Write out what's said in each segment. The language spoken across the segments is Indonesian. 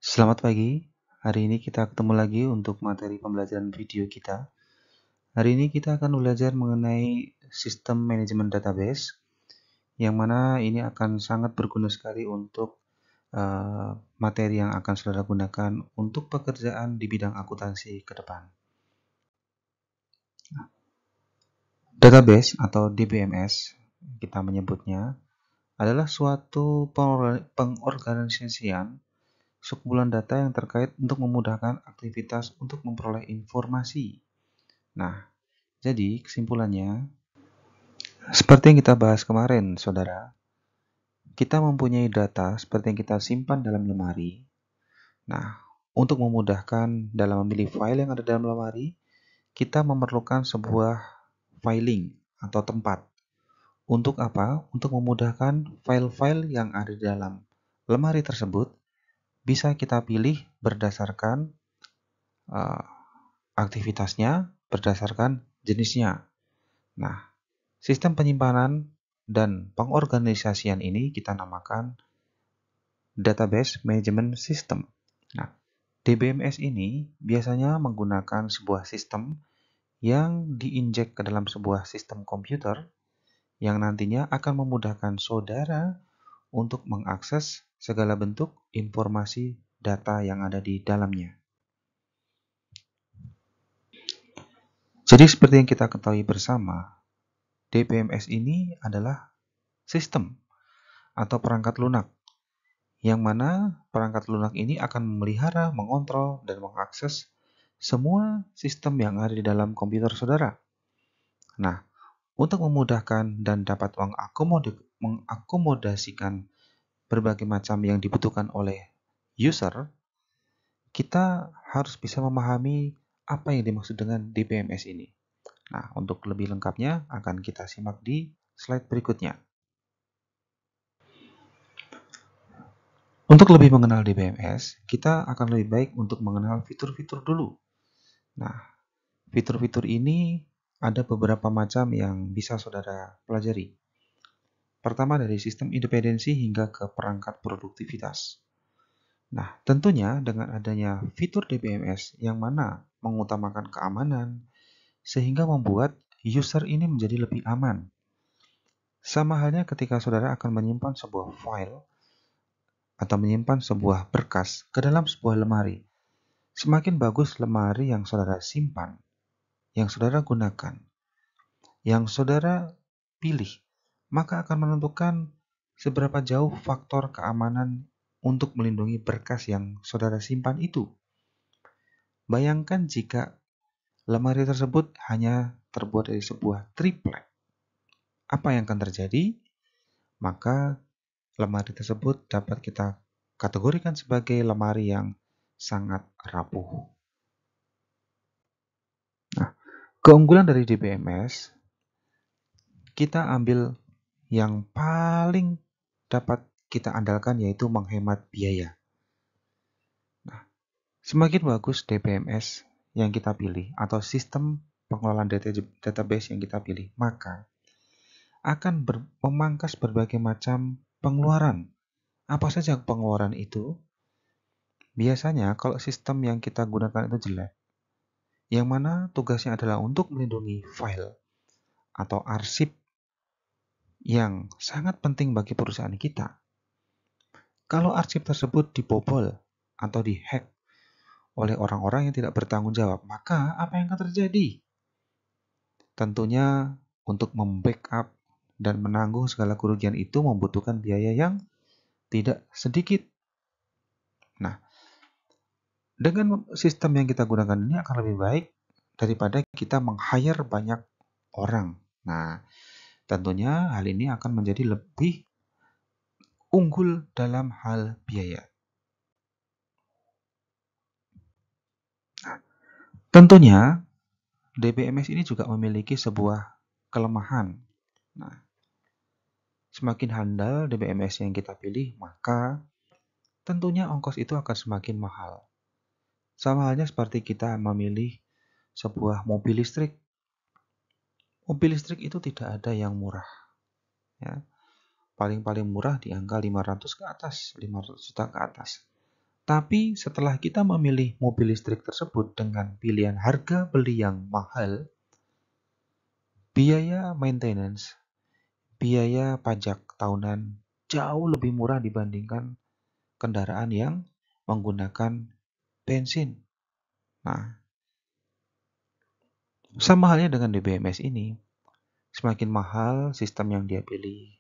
Selamat pagi, hari ini kita ketemu lagi untuk materi pembelajaran video kita. Hari ini kita akan belajar mengenai sistem manajemen database, yang mana ini akan sangat berguna sekali untuk materi yang akan saudara gunakan untuk pekerjaan di bidang akuntansi ke depan. Database atau DBMS, kita menyebutnya, adalah suatu pengorganisasian sekumpulan data yang terkait untuk memudahkan aktivitas untuk memperoleh informasi. Nah, jadi kesimpulannya, seperti yang kita bahas kemarin, saudara, kita mempunyai data seperti yang kita simpan dalam lemari. Nah, untuk memudahkan dalam memilih file yang ada dalam lemari, kita memerlukan sebuah filing atau tempat. Untuk apa? Untuk memudahkan file-file yang ada di dalam lemari tersebut bisa kita pilih berdasarkan aktivitasnya, berdasarkan jenisnya. Nah, sistem penyimpanan dan pengorganisasian ini kita namakan Database Management System. Nah, DBMS ini biasanya menggunakan sebuah sistem yang diinjek ke dalam sebuah sistem komputer yang nantinya akan memudahkan saudara untuk mengakses segala bentuk informasi data yang ada di dalamnya. Jadi seperti yang kita ketahui bersama, DBMS ini adalah sistem atau perangkat lunak, yang mana perangkat lunak ini akan memelihara, mengontrol, dan mengakses semua sistem yang ada di dalam komputer saudara. Nah, untuk memudahkan dan dapat mengakomodasikan berbagai macam yang dibutuhkan oleh user, kita harus bisa memahami apa yang dimaksud dengan DBMS ini. Nah, untuk lebih lengkapnya akan kita simak di slide berikutnya. Untuk lebih mengenal DBMS, kita akan lebih baik untuk mengenal fitur-fitur dulu. Nah, fitur-fitur ini ada beberapa macam yang bisa saudara pelajari. Pertama dari sistem independensi hingga ke perangkat produktivitas. Nah, tentunya dengan adanya fitur DBMS yang mana mengutamakan keamanan, sehingga membuat user ini menjadi lebih aman. Sama halnya ketika saudara akan menyimpan sebuah file atau menyimpan sebuah berkas ke dalam sebuah lemari. Semakin bagus lemari yang saudara simpan, yang saudara gunakan, yang saudara pilih, maka akan menentukan seberapa jauh faktor keamanan untuk melindungi berkas yang saudara simpan itu. Bayangkan jika lemari tersebut hanya terbuat dari sebuah triplek. Apa yang akan terjadi? Maka lemari tersebut dapat kita kategorikan sebagai lemari yang sangat rapuh. Nah, keunggulan dari DBMS, kita ambil yang paling dapat kita andalkan yaitu menghemat biaya. Nah, semakin bagus DBMS yang kita pilih atau sistem pengelolaan database yang kita pilih, maka akan memangkas berbagai macam pengeluaran. Apa saja pengeluaran itu? Biasanya kalau sistem yang kita gunakan itu jelek, yang mana tugasnya adalah untuk melindungi file atau arsip yang sangat penting bagi perusahaan kita. Kalau arsip tersebut dibobol atau dihack oleh orang-orang yang tidak bertanggung jawab, maka apa yang akan terjadi? Tentunya untuk membackup dan menanggung segala kerugian itu membutuhkan biaya yang tidak sedikit. Nah, dengan sistem yang kita gunakan ini akan lebih baik daripada kita meng-hire banyak orang. Nah, tentunya hal ini akan menjadi lebih unggul dalam hal biaya. Nah, tentunya DBMS ini juga memiliki sebuah kelemahan. Nah, semakin handal DBMS yang kita pilih, maka tentunya ongkos itu akan semakin mahal. Sama halnya seperti kita memilih sebuah mobil listrik. Mobil listrik itu tidak ada yang murah. Ya. Paling-paling murah di angka 500 ke atas, 500 juta ke atas. Tapi setelah kita memilih mobil listrik tersebut dengan pilihan harga beli yang mahal, biaya maintenance, biaya pajak tahunan jauh lebih murah dibandingkan kendaraan yang menggunakan bensin. Nah, sama halnya dengan DBMS ini, semakin mahal sistem yang dia pilih,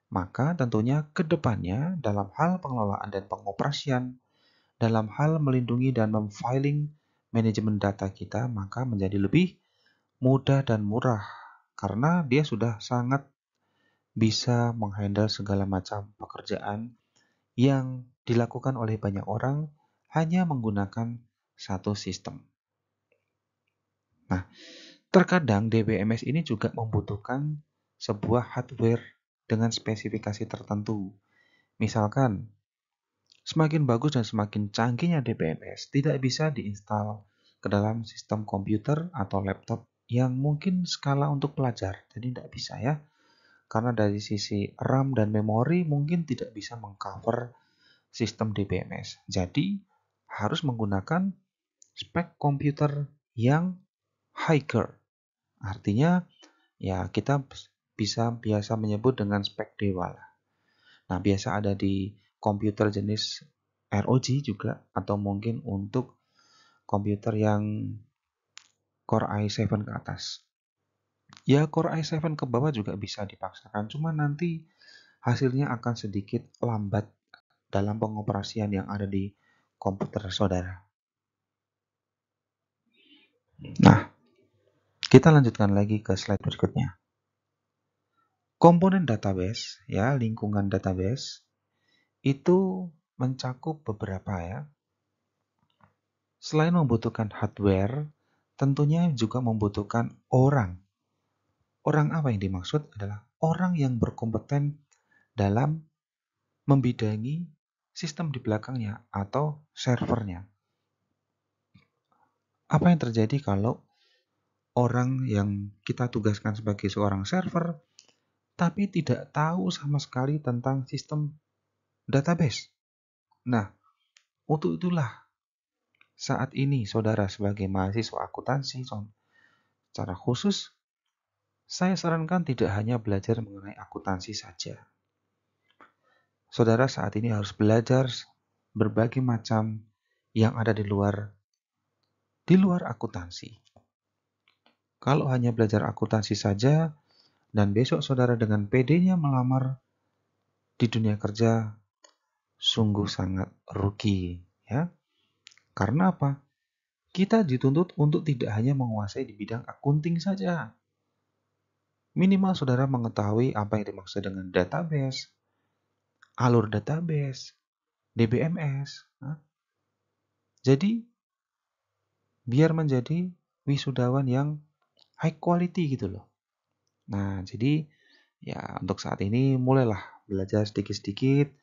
maka tentunya ke depannya dalam hal pengelolaan dan pengoperasian, dalam hal melindungi dan memfiling manajemen data kita, maka menjadi lebih mudah dan murah karena dia sudah sangat bisa menghandle segala macam pekerjaan yang dilakukan oleh banyak orang hanya menggunakan satu sistem. Nah, terkadang DBMS ini juga membutuhkan sebuah hardware dengan spesifikasi tertentu. Misalkan, semakin bagus dan semakin canggihnya DBMS tidak bisa diinstal ke dalam sistem komputer atau laptop yang mungkin skala untuk pelajar. Jadi tidak bisa ya. Karena dari sisi RAM dan memori mungkin tidak bisa mengcover sistem DBMS. Jadi harus menggunakan spek komputer yang higher. Artinya ya kita biasa menyebut dengan spek dewa lah. Nah, biasa ada di komputer jenis ROG juga atau mungkin untuk komputer yang Core i7 ke atas. Ya, Core i7 ke bawah juga bisa dipaksakan, cuma nanti hasilnya akan sedikit lambat dalam pengoperasian yang ada di komputer saudara. Nah, kita lanjutkan lagi ke slide berikutnya. Komponen database, ya, lingkungan database, itu mencakup beberapa ya. Selain membutuhkan hardware, tentunya juga membutuhkan orang. Orang apa yang dimaksud adalah orang yang berkompeten dalam membidangi sistem di belakangnya atau servernya. Apa yang terjadi kalau orang yang kita tugaskan sebagai seorang server tapi tidak tahu sama sekali tentang sistem database? Nah, untuk itulah saat ini saudara sebagai mahasiswa akuntansi secara khusus, saya sarankan tidak hanya belajar mengenai akuntansi saja. Saudara saat ini harus belajar berbagai macam yang ada di luar akuntansi. Kalau hanya belajar akuntansi saja dan besok saudara dengan PD-nya melamar di dunia kerja, sungguh sangat rugi, ya. Karena apa? Kita dituntut untuk tidak hanya menguasai di bidang akunting saja. Minimal saudara mengetahui apa yang dimaksud dengan database, alur database, DBMS. Jadi, biar menjadi wisudawan yang high quality gitu loh. Nah, jadi ya untuk saat ini mulailah belajar sedikit-sedikit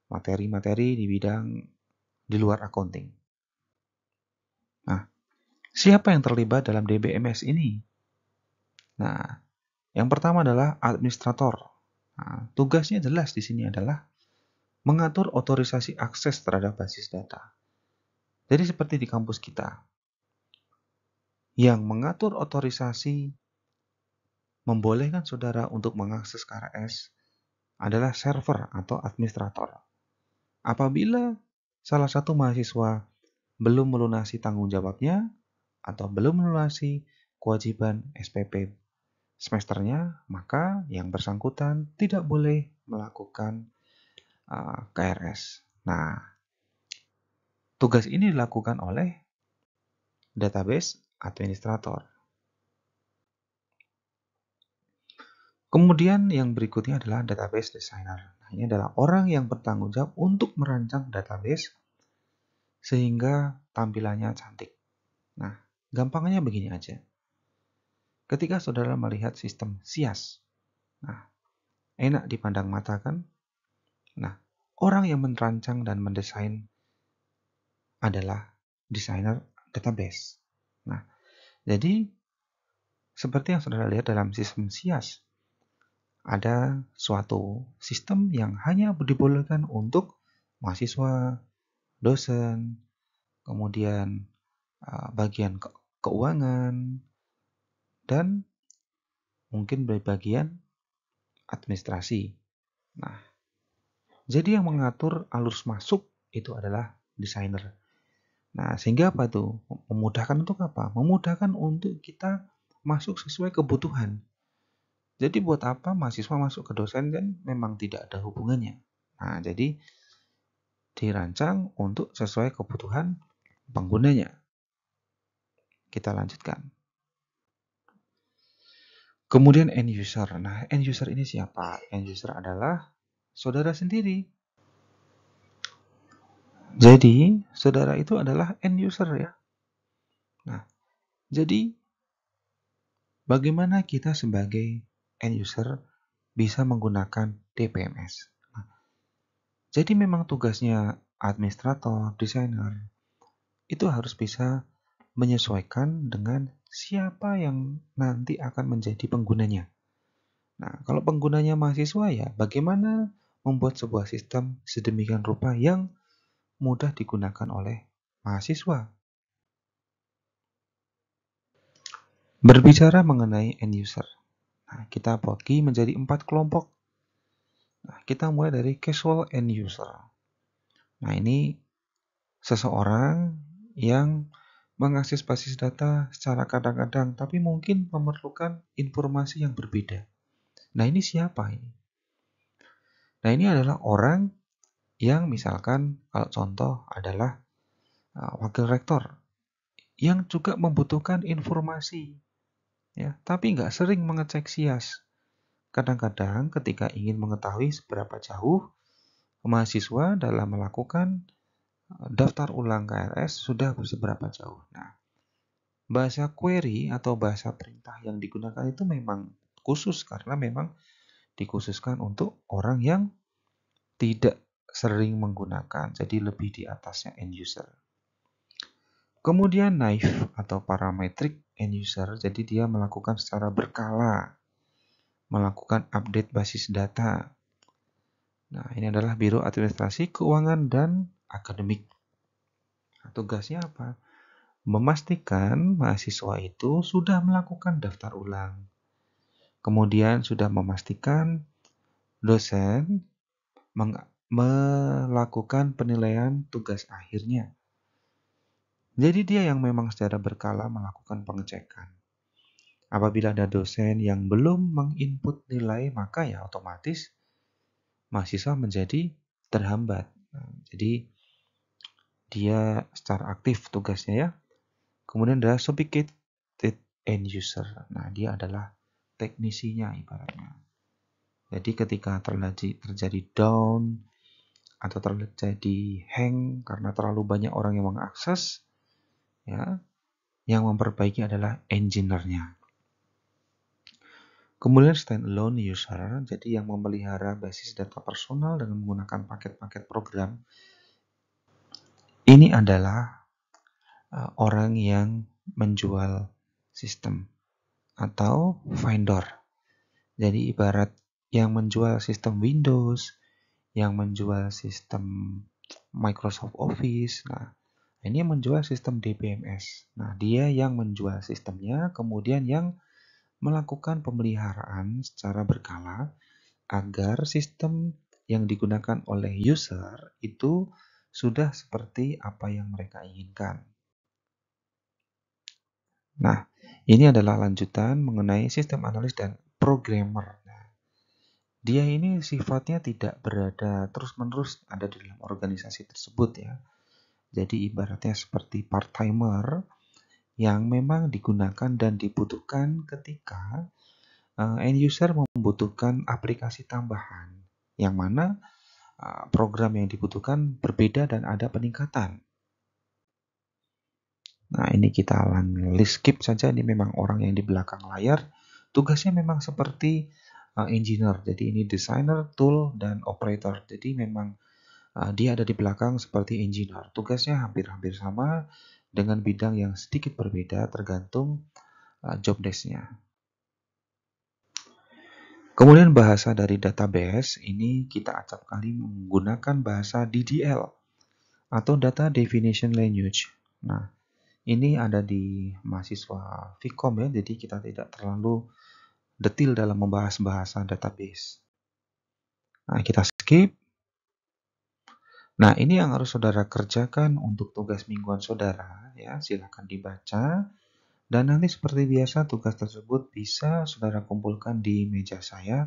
materi-materi di bidang di luar accounting. Nah, siapa yang terlibat dalam DBMS ini? Nah, yang pertama adalah administrator. Nah, tugasnya jelas di sini adalah mengatur otorisasi akses terhadap basis data. Jadi seperti di kampus kita, yang mengatur otorisasi membolehkan saudara untuk mengakses KRS adalah server atau administrator. Apabila salah satu mahasiswa belum melunasi tanggung jawabnya atau belum melunasi kewajiban SPP semesternya, maka yang bersangkutan tidak boleh melakukan KRS. Nah, tugas ini dilakukan oleh database administrator. Kemudian yang berikutnya adalah database designer. Nah, ini adalah orang yang bertanggung jawab untuk merancang database sehingga tampilannya cantik. Nah, gampangnya begini aja. Ketika saudara melihat sistem SIAS, nah, enak dipandang mata kan? Nah, orang yang merancang dan mendesain adalah desainer database. Nah, jadi seperti yang saudara lihat dalam sistem SIAS, ada suatu sistem yang hanya dibolehkan untuk mahasiswa, dosen, kemudian bagian keuangan, dan mungkin bagian administrasi. Nah, jadi yang mengatur arus masuk itu adalah desainer. Nah, sehingga apa tuh? Memudahkan untuk apa? Memudahkan untuk kita masuk sesuai kebutuhan. Jadi buat apa mahasiswa masuk ke dosen kan memang tidak ada hubungannya. Nah, jadi dirancang untuk sesuai kebutuhan penggunanya. Kita lanjutkan. Kemudian end user. Nah, end user ini siapa? End user adalah saudara sendiri. Jadi, saudara itu adalah end user ya. Nah, jadi bagaimana kita sebagai end user bisa menggunakan DBMS? Nah, jadi memang tugasnya administrator, desainer, itu harus bisa menyesuaikan dengan siapa yang nanti akan menjadi penggunanya. Nah, kalau penggunanya mahasiswa ya bagaimana membuat sebuah sistem sedemikian rupa yang mudah digunakan oleh mahasiswa. Berbicara mengenai end user, nah, kita bagi menjadi 4 kelompok. Nah, kita mulai dari casual end user. Nah, ini seseorang yang mengakses basis data secara kadang-kadang, tapi mungkin memerlukan informasi yang berbeda. Nah, ini siapa ini? Nah, ini adalah orang yang misalkan, kalau contoh adalah wakil rektor, yang juga membutuhkan informasi, ya, tapi nggak sering mengecek SIAS. Kadang-kadang ketika ingin mengetahui seberapa jauh mahasiswa dalam melakukan daftar ulang KRS sudah seberapa jauh. Nah, bahasa query atau bahasa perintah yang digunakan itu memang khusus karena memang dikhususkan untuk orang yang tidak sering menggunakan, jadi lebih di atasnya end user. Kemudian naive atau parametric end user, jadi dia melakukan secara berkala, melakukan update basis data. Nah, ini adalah Biro Administrasi Keuangan dan Akademik. Nah, tugasnya apa? Memastikan mahasiswa itu sudah melakukan daftar ulang. Kemudian sudah memastikan dosen melakukan penilaian tugas akhirnya. Jadi dia yang memang secara berkala melakukan pengecekan. Apabila ada dosen yang belum menginput nilai, maka ya otomatis mahasiswa menjadi terhambat. Nah, jadi dia secara aktif tugasnya ya. Kemudian ada sophisticated end user. Nah, dia adalah teknisinya ibaratnya. Jadi ketika terjadi down atau terjadi hang karena terlalu banyak orang yang mengakses, ya, yang memperbaiki adalah engineer-nya. Kemudian standalone user, jadi yang memelihara basis data personal dengan menggunakan paket-paket program. Ini adalah orang yang menjual sistem atau vendor. Jadi ibarat yang menjual sistem Windows, yang menjual sistem Microsoft Office. Nah, ini yang menjual sistem DBMS. Nah, dia yang menjual sistemnya, kemudian yang melakukan pemeliharaan secara berkala agar sistem yang digunakan oleh user itu sudah seperti apa yang mereka inginkan. Nah, ini adalah lanjutan mengenai sistem analis dan programmer. Nah, dia ini sifatnya tidak berada terus-menerus ada di dalam organisasi tersebut ya. Jadi ibaratnya seperti part-timer yang memang digunakan dan dibutuhkan ketika end user membutuhkan aplikasi tambahan. Yang mana program yang dibutuhkan berbeda dan ada peningkatan. Nah, ini kita list skip saja, ini memang orang yang di belakang layar. Tugasnya memang seperti engineer, jadi ini designer, tool, dan operator. Jadi memang dia ada di belakang seperti engineer. Tugasnya hampir-hampir sama dengan bidang yang sedikit berbeda tergantung job desk-nya. Kemudian bahasa dari database, ini kita acap kali menggunakan bahasa DDL atau Data Definition Language. Nah, ini ada di mahasiswa Vkom ya, jadi kita tidak terlalu detail dalam membahas bahasa database. Nah, kita skip. Nah, ini yang harus saudara kerjakan untuk tugas mingguan saudara ya, silakan dibaca. Dan nanti seperti biasa tugas tersebut bisa saudara kumpulkan di meja saya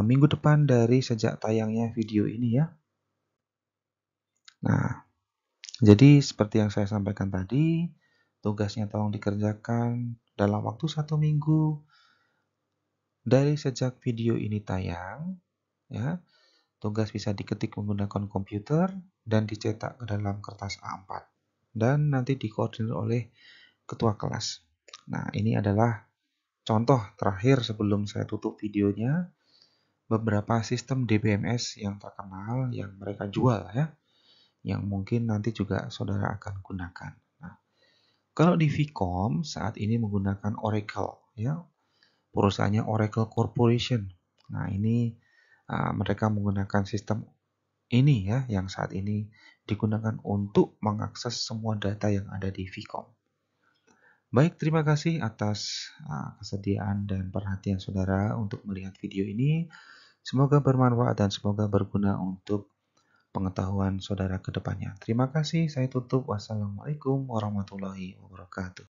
minggu depan dari sejak tayangnya video ini ya. Nah, jadi seperti yang saya sampaikan tadi, tugasnya tolong dikerjakan dalam waktu 1 minggu dari sejak video ini tayang ya. Tugas bisa diketik menggunakan komputer dan dicetak ke dalam kertas A4 dan nanti dikoordinir oleh ketua kelas. Nah, ini adalah contoh terakhir sebelum saya tutup videonya, beberapa sistem DBMS yang terkenal yang mereka jual ya, yang mungkin nanti juga saudara akan gunakan. Nah, kalau di Vkom saat ini menggunakan Oracle ya, perusahaannya Oracle Corporation. Nah, ini mereka menggunakan sistem ini ya yang saat ini digunakan untuk mengakses semua data yang ada di Vkom. Baik, terima kasih atas kesediaan dan perhatian saudara untuk melihat video ini. Semoga bermanfaat dan semoga berguna untuk pengetahuan saudara ke depannya. Terima kasih, saya tutup. Wassalamualaikum warahmatullahi wabarakatuh.